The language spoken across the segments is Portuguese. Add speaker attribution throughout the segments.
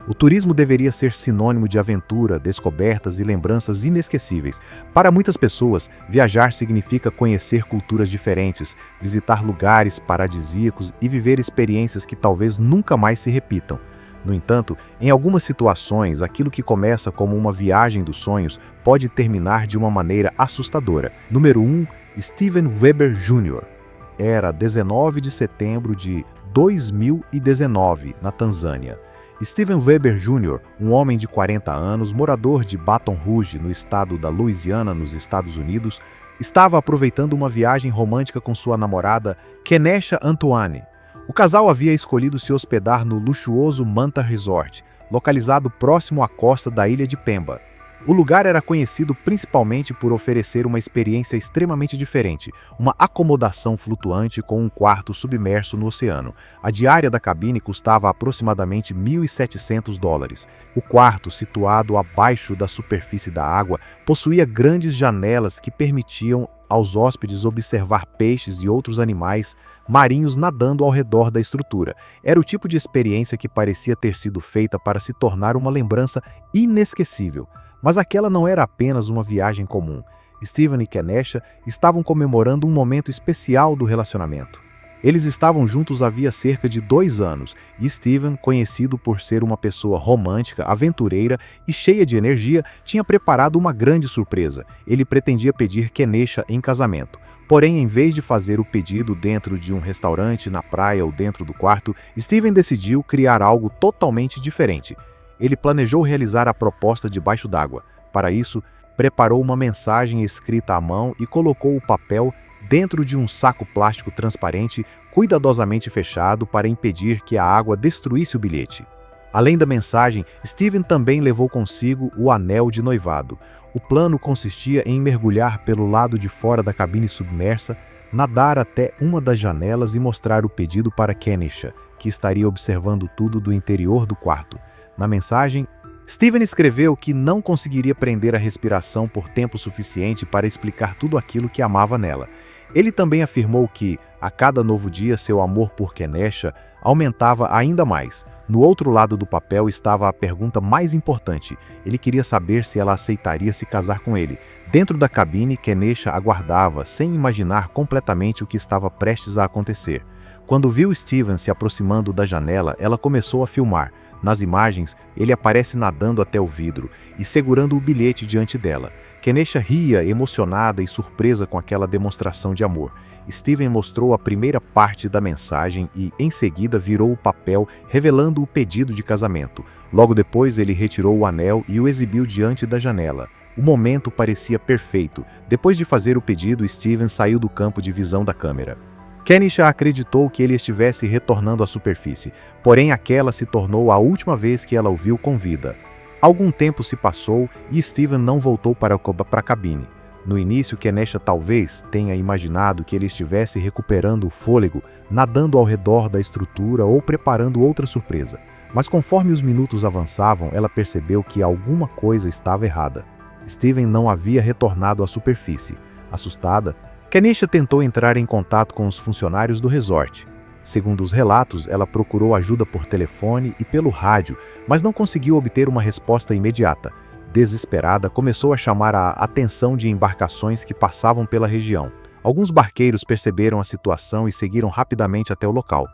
Speaker 1: O turismo deveria ser sinônimo de aventura, descobertas e lembranças inesquecíveis. Para muitas pessoas, viajar significa conhecer culturas diferentes, visitar lugares paradisíacos e viver experiências que talvez nunca mais se repitam. No entanto, em algumas situações, aquilo que começa como uma viagem dos sonhos pode terminar de uma maneira assustadora. Número 1. Steven Weber Jr. Era 19 de setembro de 2019, na Tanzânia. Steven Weber Jr., um homem de 40 anos, morador de Baton Rouge, no estado da Louisiana, nos Estados Unidos, estava aproveitando uma viagem romântica com sua namorada, Kenesha Antoine. O casal havia escolhido se hospedar no luxuoso Manta Resort, localizado próximo à costa da ilha de Pemba. O lugar era conhecido principalmente por oferecer uma experiência extremamente diferente, uma acomodação flutuante com um quarto submerso no oceano. A diária da cabine custava aproximadamente $1.700. O quarto, situado abaixo da superfície da água, possuía grandes janelas que permitiam aos hóspedes observar peixes e outros animais marinhos nadando ao redor da estrutura. Era o tipo de experiência que parecia ter sido feita para se tornar uma lembrança inesquecível. Mas aquela não era apenas uma viagem comum. Steven e Kenesha estavam comemorando um momento especial do relacionamento. Eles estavam juntos havia cerca de 2 anos, e Steven, conhecido por ser uma pessoa romântica, aventureira e cheia de energia, tinha preparado uma grande surpresa. Ele pretendia pedir Kenesha em casamento. Porém, em vez de fazer o pedido dentro de um restaurante, na praia ou dentro do quarto, Steven decidiu criar algo totalmente diferente. Ele planejou realizar a proposta debaixo d'água. Para isso, preparou uma mensagem escrita à mão e colocou o papel dentro de um saco plástico transparente, cuidadosamente fechado para impedir que a água destruísse o bilhete. Além da mensagem, Steven também levou consigo o anel de noivado. O plano consistia em mergulhar pelo lado de fora da cabine submersa, nadar até uma das janelas e mostrar o pedido para Kenesha, que estaria observando tudo do interior do quarto. Na mensagem, Steven escreveu que não conseguiria prender a respiração por tempo suficiente para explicar tudo aquilo que amava nela. Ele também afirmou que, a cada novo dia, seu amor por Kenesha aumentava ainda mais. No outro lado do papel estava a pergunta mais importante. Ele queria saber se ela aceitaria se casar com ele. Dentro da cabine, Kenesha aguardava, sem imaginar completamente o que estava prestes a acontecer. Quando viu Steven se aproximando da janela, ela começou a filmar. Nas imagens, ele aparece nadando até o vidro e segurando o bilhete diante dela. Kenesha ria, emocionada e surpresa com aquela demonstração de amor. Steven mostrou a primeira parte da mensagem e, em seguida, virou o papel, revelando o pedido de casamento. Logo depois, ele retirou o anel e o exibiu diante da janela. O momento parecia perfeito. Depois de fazer o pedido, Steven saiu do campo de visão da câmera. Kenesha acreditou que ele estivesse retornando à superfície, porém aquela se tornou a última vez que ela o viu com vida. Algum tempo se passou e Steven não voltou para a cabine. No início, Kenesha talvez tenha imaginado que ele estivesse recuperando o fôlego, nadando ao redor da estrutura ou preparando outra surpresa. Mas conforme os minutos avançavam, ela percebeu que alguma coisa estava errada. Steven não havia retornado à superfície. Assustada, Kenesha tentou entrar em contato com os funcionários do resort. Segundo os relatos, ela procurou ajuda por telefone e pelo rádio, mas não conseguiu obter uma resposta imediata. Desesperada, começou a chamar a atenção de embarcações que passavam pela região. Alguns barqueiros perceberam a situação e seguiram rapidamente até o local.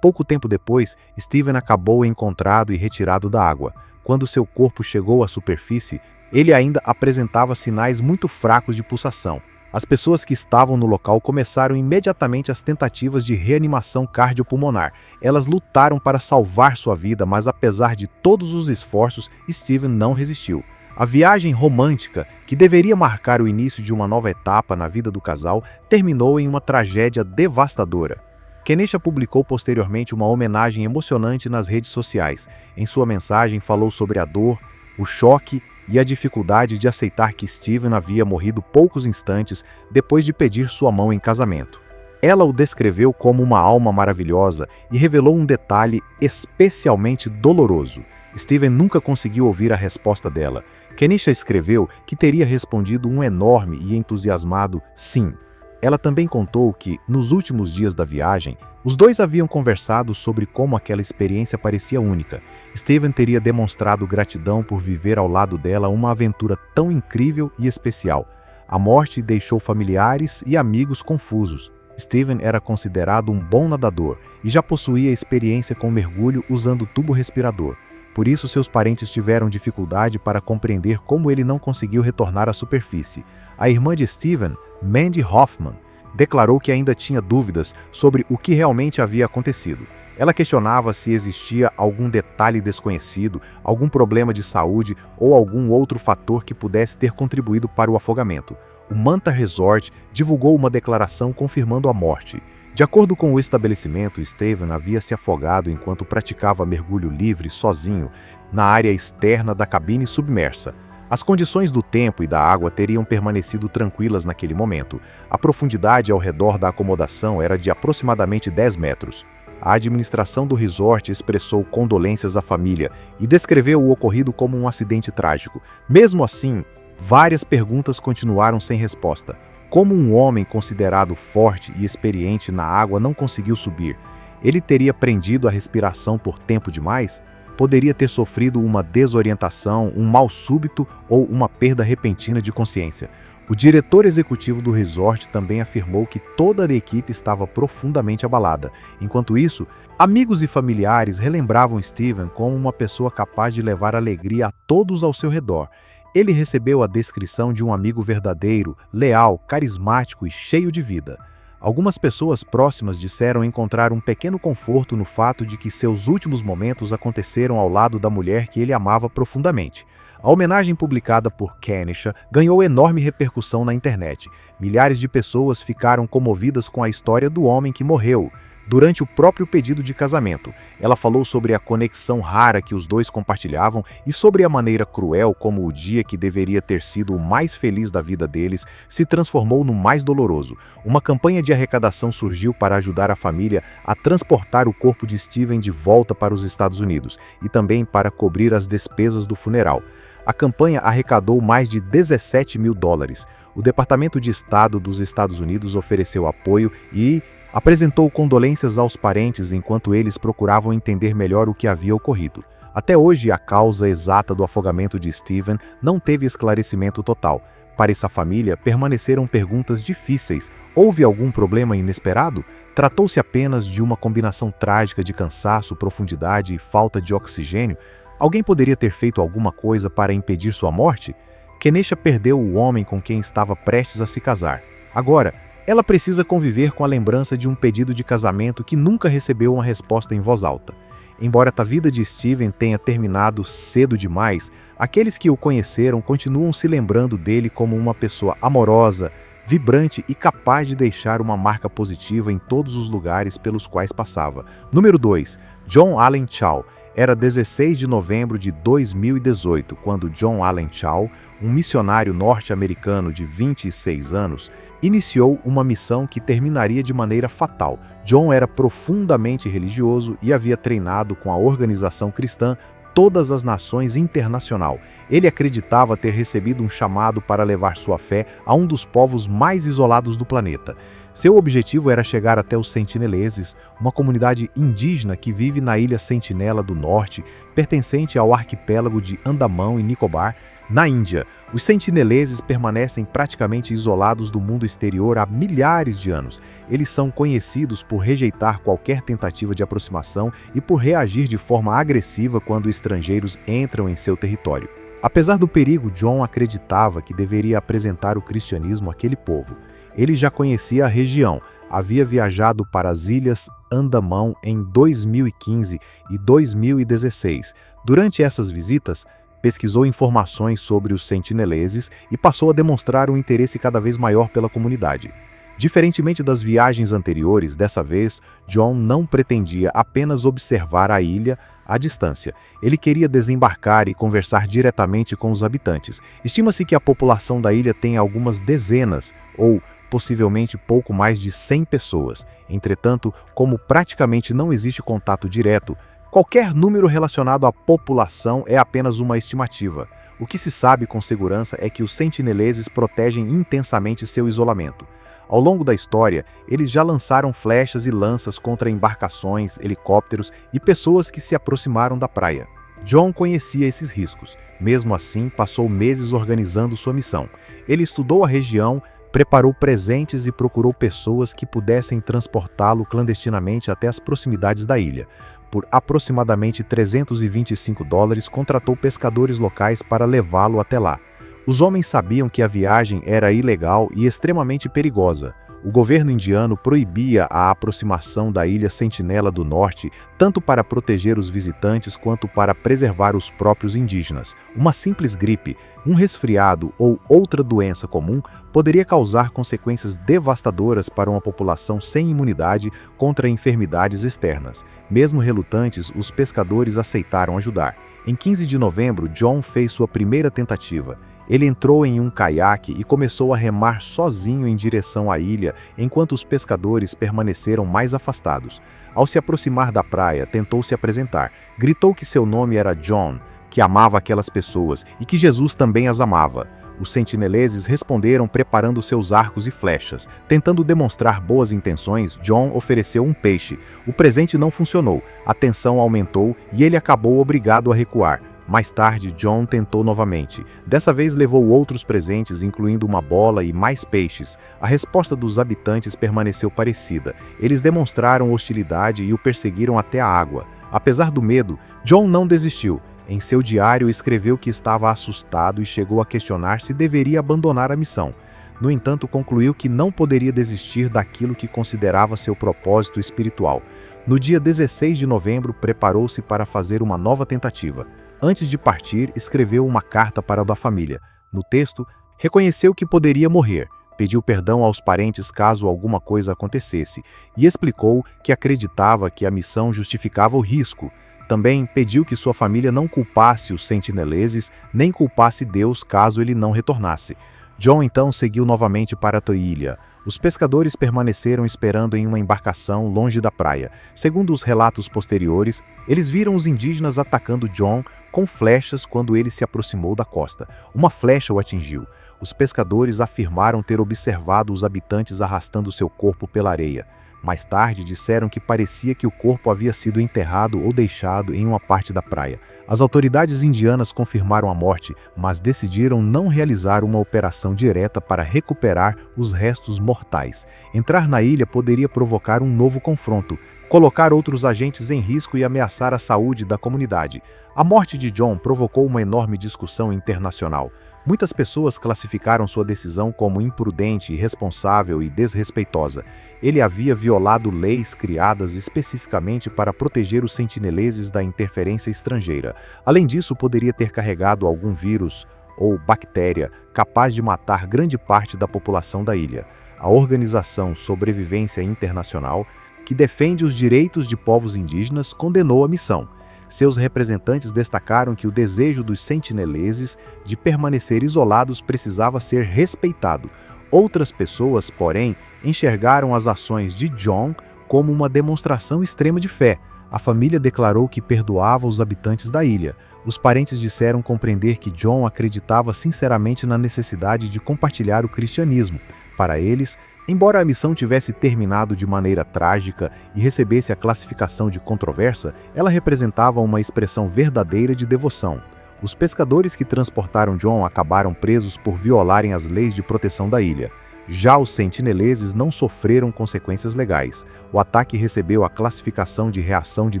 Speaker 1: Pouco tempo depois, Steven acabou encontrado e retirado da água. Quando seu corpo chegou à superfície, ele ainda apresentava sinais muito fracos de pulsação. As pessoas que estavam no local começaram imediatamente as tentativas de reanimação cardiopulmonar. Elas lutaram para salvar sua vida, mas apesar de todos os esforços, Steven não resistiu. A viagem romântica, que deveria marcar o início de uma nova etapa na vida do casal, terminou em uma tragédia devastadora. Kenesha publicou posteriormente uma homenagem emocionante nas redes sociais. Em sua mensagem, falou sobre a dor, o choque e a dificuldade de aceitar que Steven havia morrido poucos instantes depois de pedir sua mão em casamento. Ela o descreveu como uma alma maravilhosa e revelou um detalhe especialmente doloroso. Steven nunca conseguiu ouvir a resposta dela. Kenesha escreveu que teria respondido um enorme e entusiasmado sim. Ela também contou que, nos últimos dias da viagem, os dois haviam conversado sobre como aquela experiência parecia única. Steven teria demonstrado gratidão por viver ao lado dela uma aventura tão incrível e especial. A morte deixou familiares e amigos confusos. Steven era considerado um bom nadador e já possuía experiência com mergulho usando tubo respirador. Por isso, seus parentes tiveram dificuldade para compreender como ele não conseguiu retornar à superfície. A irmã de Steven, Mandy Hoffman, declarou que ainda tinha dúvidas sobre o que realmente havia acontecido. Ela questionava se existia algum detalhe desconhecido, algum problema de saúde ou algum outro fator que pudesse ter contribuído para o afogamento. O Manta Resort divulgou uma declaração confirmando a morte. De acordo com o estabelecimento, Steven havia se afogado enquanto praticava mergulho livre sozinho na área externa da cabine submersa. As condições do tempo e da água teriam permanecido tranquilas naquele momento. A profundidade ao redor da acomodação era de aproximadamente 10 metros. A administração do resort expressou condolências à família e descreveu o ocorrido como um acidente trágico. Mesmo assim, várias perguntas continuaram sem resposta. Como um homem considerado forte e experiente na água não conseguiu subir? Ele teria prendido a respiração por tempo demais? Poderia ter sofrido uma desorientação, um mal súbito ou uma perda repentina de consciência. O diretor executivo do resort também afirmou que toda a equipe estava profundamente abalada. Enquanto isso, amigos e familiares relembravam Steven como uma pessoa capaz de levar alegria a todos ao seu redor. Ele recebeu a descrição de um amigo verdadeiro, leal, carismático e cheio de vida. Algumas pessoas próximas disseram encontrar um pequeno conforto no fato de que seus últimos momentos aconteceram ao lado da mulher que ele amava profundamente. A homenagem publicada por Kenesha ganhou enorme repercussão na internet. Milhares de pessoas ficaram comovidas com a história do homem que morreu durante o próprio pedido de casamento. Ela falou sobre a conexão rara que os dois compartilhavam e sobre a maneira cruel como o dia que deveria ter sido o mais feliz da vida deles se transformou no mais doloroso. Uma campanha de arrecadação surgiu para ajudar a família a transportar o corpo de Steven de volta para os Estados Unidos e também para cobrir as despesas do funeral. A campanha arrecadou mais de 17 mil dólares. O Departamento de Estado dos Estados Unidos ofereceu apoio e apresentou condolências aos parentes enquanto eles procuravam entender melhor o que havia ocorrido. Até hoje, a causa exata do afogamento de Steven não teve esclarecimento total. Para essa família, permaneceram perguntas difíceis. Houve algum problema inesperado? Tratou-se apenas de uma combinação trágica de cansaço, profundidade e falta de oxigênio? Alguém poderia ter feito alguma coisa para impedir sua morte? Kenesha perdeu o homem com quem estava prestes a se casar. Agora, ela precisa conviver com a lembrança de um pedido de casamento que nunca recebeu uma resposta em voz alta. Embora a vida de Steven tenha terminado cedo demais, aqueles que o conheceram continuam se lembrando dele como uma pessoa amorosa, vibrante e capaz de deixar uma marca positiva em todos os lugares pelos quais passava. Número 2. John Allen Chau. Era 16 de novembro de 2018, quando John Allen Chau, um missionário norte-americano de 26 anos, iniciou uma missão que terminaria de maneira fatal. John era profundamente religioso e havia treinado com a organização cristã Todas as Nações Internacional. Ele acreditava ter recebido um chamado para levar sua fé a um dos povos mais isolados do planeta. Seu objetivo era chegar até os Sentineleses, uma comunidade indígena que vive na ilha Sentinela do Norte, pertencente ao arquipélago de Andamão e Nicobar, na Índia. Os Sentineleses permanecem praticamente isolados do mundo exterior há milhares de anos. Eles são conhecidos por rejeitar qualquer tentativa de aproximação e por reagir de forma agressiva quando estrangeiros entram em seu território. Apesar do perigo, John acreditava que deveria apresentar o cristianismo àquele povo. Ele já conhecia a região, havia viajado para as Ilhas Andamão em 2015 e 2016. Durante essas visitas, pesquisou informações sobre os sentineleses e passou a demonstrar um interesse cada vez maior pela comunidade. Diferentemente das viagens anteriores, dessa vez, John não pretendia apenas observar a ilha à distância. Ele queria desembarcar e conversar diretamente com os habitantes. Estima-se que a população da ilha tenha algumas dezenas ou possivelmente pouco mais de 100 pessoas. Entretanto, como praticamente não existe contato direto, qualquer número relacionado à população é apenas uma estimativa. O que se sabe com segurança é que os sentineleses protegem intensamente seu isolamento. Ao longo da história, eles já lançaram flechas e lanças contra embarcações, helicópteros e pessoas que se aproximaram da praia. John conhecia esses riscos. Mesmo assim, passou meses organizando sua missão. Ele estudou a região, preparou presentes e procurou pessoas que pudessem transportá-lo clandestinamente até as proximidades da ilha. Por aproximadamente $325, contratou pescadores locais para levá-lo até lá. Os homens sabiam que a viagem era ilegal e extremamente perigosa. O governo indiano proibia a aproximação da ilha Sentinela do Norte, tanto para proteger os visitantes quanto para preservar os próprios indígenas. Uma simples gripe, um resfriado ou outra doença comum poderia causar consequências devastadoras para uma população sem imunidade contra enfermidades externas. Mesmo relutantes, os pescadores aceitaram ajudar. Em 15 de novembro, John fez sua primeira tentativa. Ele entrou em um caiaque e começou a remar sozinho em direção à ilha, enquanto os pescadores permaneceram mais afastados. Ao se aproximar da praia, tentou se apresentar. Gritou que seu nome era John, que amava aquelas pessoas e que Jesus também as amava. Os sentineleses responderam preparando seus arcos e flechas. Tentando demonstrar boas intenções, John ofereceu um peixe. O presente não funcionou, a tensão aumentou e ele acabou obrigado a recuar. Mais tarde, John tentou novamente. Dessa vez levou outros presentes, incluindo uma bola e mais peixes. A resposta dos habitantes permaneceu parecida. Eles demonstraram hostilidade e o perseguiram até a água. Apesar do medo, John não desistiu. Em seu diário, escreveu que estava assustado e chegou a questionar se deveria abandonar a missão. No entanto, concluiu que não poderia desistir daquilo que considerava seu propósito espiritual. No dia 16 de novembro, preparou-se para fazer uma nova tentativa. Antes de partir, escreveu uma carta para a família. No texto, reconheceu que poderia morrer, pediu perdão aos parentes caso alguma coisa acontecesse e explicou que acreditava que a missão justificava o risco. Também pediu que sua família não culpasse os sentineleses nem culpasse Deus caso ele não retornasse. John então seguiu novamente para a ilha. Os pescadores permaneceram esperando em uma embarcação longe da praia. Segundo os relatos posteriores, eles viram os indígenas atacando John com flechas quando ele se aproximou da costa. Uma flecha o atingiu. Os pescadores afirmaram ter observado os habitantes arrastando seu corpo pela areia. Mais tarde, disseram que parecia que o corpo havia sido enterrado ou deixado em uma parte da praia. As autoridades indianas confirmaram a morte, mas decidiram não realizar uma operação direta para recuperar os restos mortais. Entrar na ilha poderia provocar um novo confronto, colocar outros agentes em risco e ameaçar a saúde da comunidade. A morte de John provocou uma enorme discussão internacional. Muitas pessoas classificaram sua decisão como imprudente, irresponsável e desrespeitosa. Ele havia violado leis criadas especificamente para proteger os sentineleses da interferência estrangeira. Além disso, poderia ter carregado algum vírus ou bactéria capaz de matar grande parte da população da ilha. A Organização Sobrevivência Internacional, que defende os direitos de povos indígenas, condenou a missão. Seus representantes destacaram que o desejo dos sentineleses de permanecer isolados precisava ser respeitado. Outras pessoas, porém, enxergaram as ações de John como uma demonstração extrema de fé. A família declarou que perdoava os habitantes da ilha. Os parentes disseram compreender que John acreditava sinceramente na necessidade de compartilhar o cristianismo. Para eles, embora a missão tivesse terminado de maneira trágica e recebesse a classificação de controversa, ela representava uma expressão verdadeira de devoção. Os pescadores que transportaram John acabaram presos por violarem as leis de proteção da ilha. Já os sentineleses não sofreram consequências legais. O ataque recebeu a classificação de reação de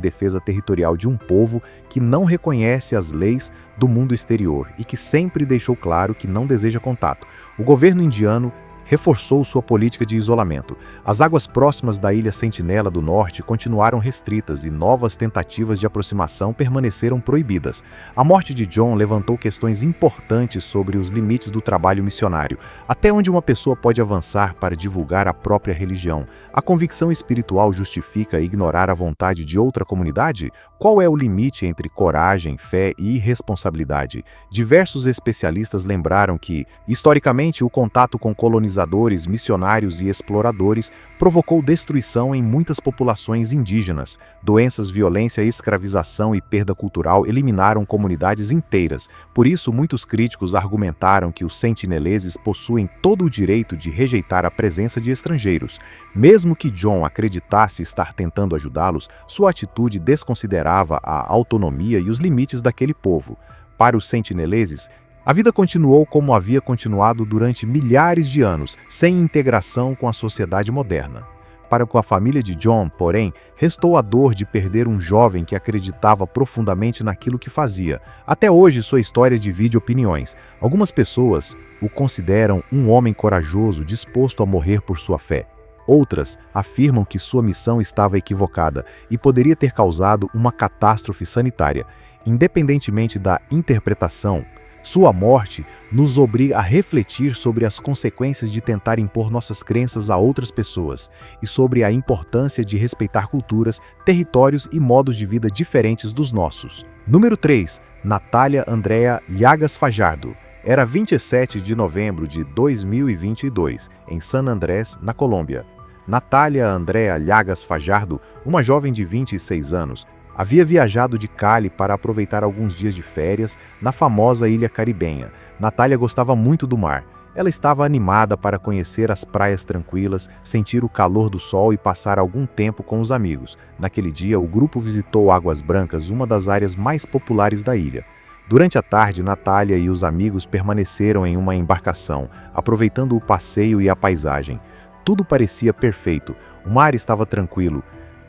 Speaker 1: defesa territorial de um povo que não reconhece as leis do mundo exterior e que sempre deixou claro que não deseja contato. O governo indiano reforçou sua política de isolamento. As águas próximas da ilha Sentinela do Norte continuaram restritas e novas tentativas de aproximação permaneceram proibidas. A morte de John levantou questões importantes sobre os limites do trabalho missionário. Até onde uma pessoa pode avançar para divulgar a própria religião? A convicção espiritual justifica ignorar a vontade de outra comunidade? Qual é o limite entre coragem, fé e irresponsabilidade? Diversos especialistas lembraram que, historicamente, o contato com colonizadores colonizadores, missionários e exploradores, provocou destruição em muitas populações indígenas. Doenças, violência, escravização e perda cultural eliminaram comunidades inteiras. Por isso, muitos críticos argumentaram que os sentineleses possuem todo o direito de rejeitar a presença de estrangeiros. Mesmo que John acreditasse estar tentando ajudá-los, sua atitude desconsiderava a autonomia e os limites daquele povo. Para os sentineleses, a vida continuou como havia continuado durante milhares de anos, sem integração com a sociedade moderna. Para com a família de John, porém, restou a dor de perder um jovem que acreditava profundamente naquilo que fazia. Até hoje, sua história divide opiniões. Algumas pessoas o consideram um homem corajoso, disposto a morrer por sua fé. Outras afirmam que sua missão estava equivocada e poderia ter causado uma catástrofe sanitária. Independentemente da interpretação, sua morte nos obriga a refletir sobre as consequências de tentar impor nossas crenças a outras pessoas e sobre a importância de respeitar culturas, territórios e modos de vida diferentes dos nossos. Número 3. Natália Andrea Llagas Fajardo. Era 27 de novembro de 2022, em San Andrés, na Colômbia. Natália Andrea Llagas Fajardo, uma jovem de 26 anos, havia viajado de Cali para aproveitar alguns dias de férias na famosa ilha caribenha. Natália gostava muito do mar. Ela estava animada para conhecer as praias tranquilas, sentir o calor do sol e passar algum tempo com os amigos. Naquele dia, o grupo visitou Águas Brancas, uma das áreas mais populares da ilha. Durante a tarde, Natália e os amigos permaneceram em uma embarcação, aproveitando o passeio e a paisagem. Tudo parecia perfeito. O mar estava tranquilo.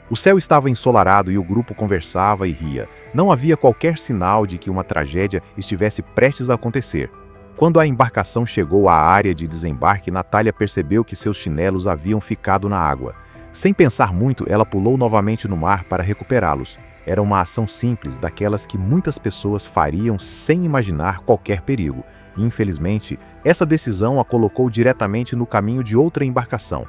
Speaker 1: O céu estava ensolarado e o grupo conversava e ria. Não havia qualquer sinal de que uma tragédia estivesse prestes a acontecer. Quando a embarcação chegou à área de desembarque, Natália percebeu que seus chinelos haviam ficado na água. Sem pensar muito, ela pulou novamente no mar para recuperá-los. Era uma ação simples, daquelas que muitas pessoas fariam sem imaginar qualquer perigo. Infelizmente, essa decisão a colocou diretamente no caminho de outra embarcação.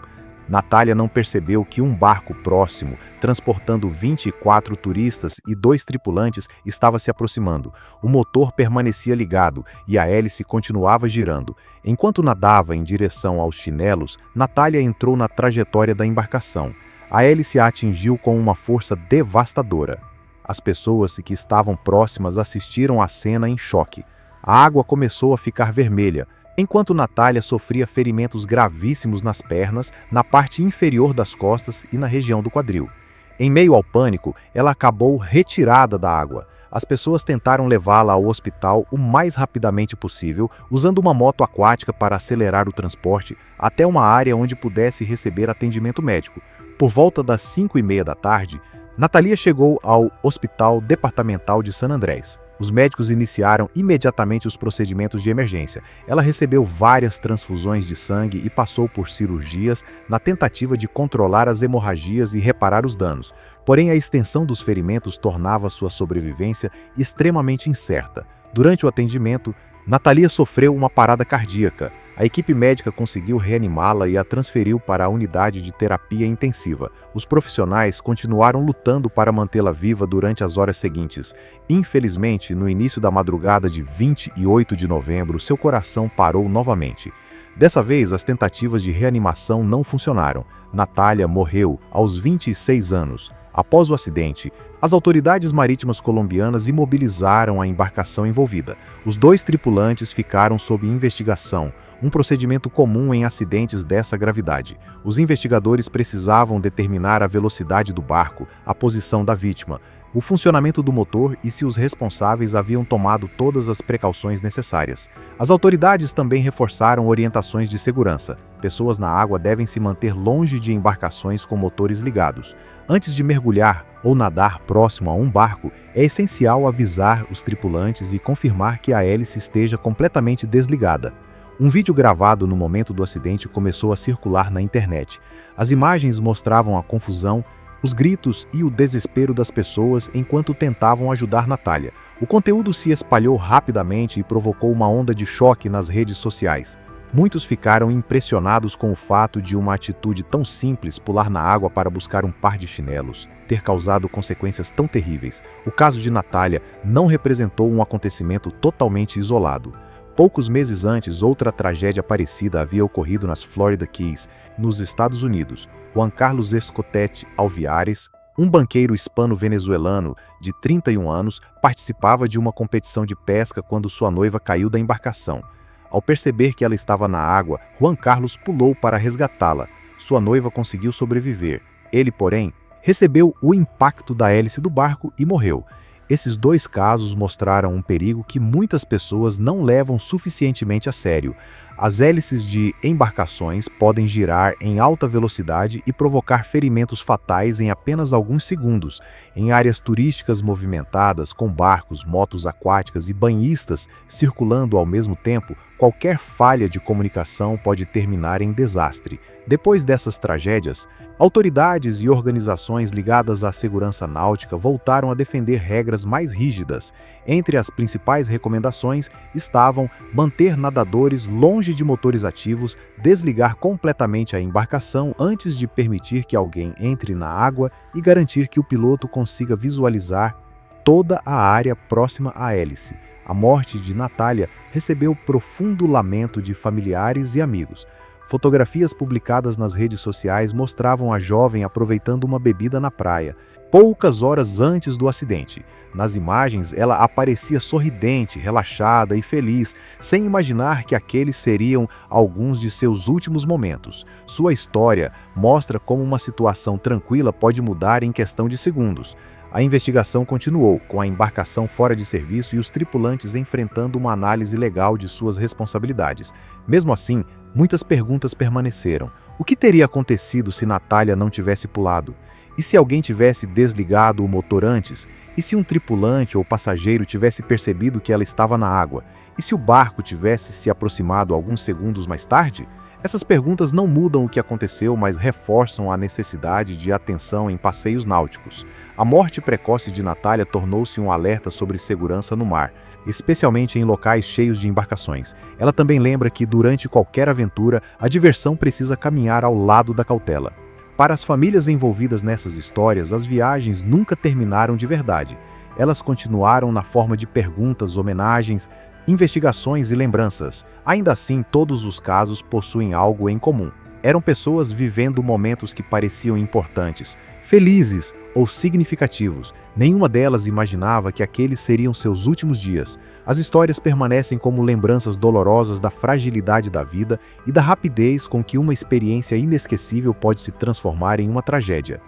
Speaker 1: Natália não percebeu que um barco próximo, transportando 24 turistas e 2 tripulantes, estava se aproximando. O motor permanecia ligado e a hélice continuava girando. Enquanto nadava em direção aos chinelos, Natália entrou na trajetória da embarcação. A hélice a atingiu com uma força devastadora. As pessoas que estavam próximas assistiram à cena em choque. A água começou a ficar vermelha, enquanto Natália sofria ferimentos gravíssimos nas pernas, na parte inferior das costas e na região do quadril. Em meio ao pânico, ela acabou retirada da água. As pessoas tentaram levá-la ao hospital o mais rapidamente possível, usando uma moto aquática para acelerar o transporte até uma área onde pudesse receber atendimento médico. Por volta das 5h30 da tarde, Natália chegou ao Hospital Departamental de San Andrés. Os médicos iniciaram imediatamente os procedimentos de emergência. Ela recebeu várias transfusões de sangue e passou por cirurgias na tentativa de controlar as hemorragias e reparar os danos. Porém, a extensão dos ferimentos tornava sua sobrevivência extremamente incerta. Durante o atendimento, Natália sofreu uma parada cardíaca. A equipe médica conseguiu reanimá-la e a transferiu para a unidade de terapia intensiva. Os profissionais continuaram lutando para mantê-la viva durante as horas seguintes. Infelizmente, no início da madrugada de 28 de novembro, seu coração parou novamente. Dessa vez, as tentativas de reanimação não funcionaram. Natália morreu aos 26 anos. Após o acidente, as autoridades marítimas colombianas imobilizaram a embarcação envolvida. Os 2 tripulantes ficaram sob investigação, um procedimento comum em acidentes dessa gravidade. Os investigadores precisavam determinar a velocidade do barco, a posição da vítima, o funcionamento do motor e se os responsáveis haviam tomado todas as precauções necessárias. As autoridades também reforçaram orientações de segurança. Pessoas na água devem se manter longe de embarcações com motores ligados. Antes de mergulhar ou nadar próximo a um barco, é essencial avisar os tripulantes e confirmar que a hélice esteja completamente desligada. Um vídeo gravado no momento do acidente começou a circular na internet. As imagens mostravam a confusão, os gritos e o desespero das pessoas enquanto tentavam ajudar Natália. O conteúdo se espalhou rapidamente e provocou uma onda de choque nas redes sociais. Muitos ficaram impressionados com o fato de uma atitude tão simples, pular na água para buscar um par de chinelos, ter causado consequências tão terríveis. O caso de Natália não representou um acontecimento totalmente isolado. Poucos meses antes, outra tragédia parecida havia ocorrido nas Florida Keys, nos Estados Unidos. Juan Carlos Escotet Alviares, um banqueiro hispano-venezuelano de 31 anos, participava de uma competição de pesca quando sua noiva caiu da embarcação. Ao perceber que ela estava na água, Juan Carlos pulou para resgatá-la. Sua noiva conseguiu sobreviver. Ele, porém, recebeu o impacto da hélice do barco e morreu. Esses dois casos mostraram um perigo que muitas pessoas não levam suficientemente a sério. As hélices de embarcações podem girar em alta velocidade e provocar ferimentos fatais em apenas alguns segundos. Em áreas turísticas movimentadas, com barcos, motos aquáticas e banhistas circulando ao mesmo tempo, qualquer falha de comunicação pode terminar em desastre. Depois dessas tragédias, autoridades e organizações ligadas à segurança náutica voltaram a defender regras mais rígidas. Entre as principais recomendações estavam manter nadadores longe de motores ativos, desligar completamente a embarcação antes de permitir que alguém entre na água e garantir que o piloto consiga visualizar toda a área próxima à hélice. A morte de Natália recebeu profundo lamento de familiares e amigos. Fotografias publicadas nas redes sociais mostravam a jovem aproveitando uma bebida na praia, poucas horas antes do acidente. Nas imagens, ela aparecia sorridente, relaxada e feliz, sem imaginar que aqueles seriam alguns de seus últimos momentos. Sua história mostra como uma situação tranquila pode mudar em questão de segundos. A investigação continuou, com a embarcação fora de serviço e os tripulantes enfrentando uma análise legal de suas responsabilidades. Mesmo assim, muitas perguntas permaneceram. O que teria acontecido se Natália não tivesse pulado? E se alguém tivesse desligado o motor antes? E se um tripulante ou passageiro tivesse percebido que ela estava na água? E se o barco tivesse se aproximado alguns segundos mais tarde? Essas perguntas não mudam o que aconteceu, mas reforçam a necessidade de atenção em passeios náuticos. A morte precoce de Natália tornou-se um alerta sobre segurança no mar, especialmente em locais cheios de embarcações. Ela também lembra que, durante qualquer aventura, a diversão precisa caminhar ao lado da cautela. Para as famílias envolvidas nessas histórias, as viagens nunca terminaram de verdade. Elas continuaram na forma de perguntas, homenagens, investigações e lembranças. Ainda assim, todos os casos possuem algo em comum. Eram pessoas vivendo momentos que pareciam importantes, felizes ou significativos. Nenhuma delas imaginava que aqueles seriam seus últimos dias. As histórias permanecem como lembranças dolorosas da fragilidade da vida e da rapidez com que uma experiência inesquecível pode se transformar em uma tragédia.